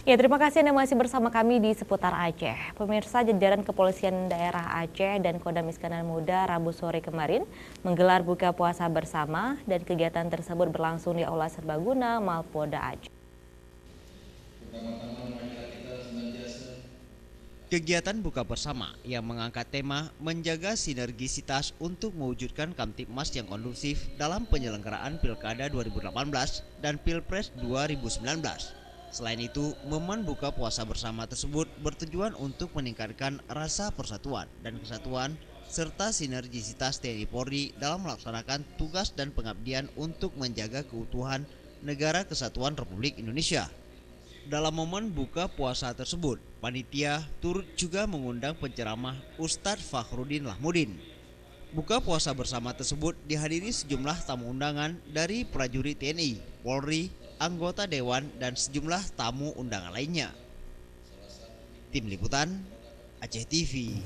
Ya, terima kasih Anda masih bersama kami di seputar Aceh. Pemirsa, jajaran Kepolisian Daerah Aceh dan Kodam Iskandar Muda Rabu sore kemarin menggelar buka puasa bersama dan kegiatan tersebut berlangsung di Aula Serbaguna Mapolda Aceh. Kegiatan buka bersama yang mengangkat tema menjaga sinergisitas untuk mewujudkan Kamtibmas yang kondusif dalam penyelenggaraan Pilkada 2018 dan Pilpres 2019. Selain itu, momen buka puasa bersama tersebut bertujuan untuk meningkatkan rasa persatuan dan kesatuan serta sinergisitas TNI Polri dalam melaksanakan tugas dan pengabdian untuk menjaga keutuhan Negara Kesatuan Republik Indonesia. Dalam momen buka puasa tersebut, panitia turut juga mengundang penceramah Ustadz Fakhrudin Lahmudin. Buka puasa bersama tersebut dihadiri sejumlah tamu undangan dari prajurit TNI, Polri, anggota Dewan, dan sejumlah tamu undangan lainnya. Tim Liputan, Aceh TV.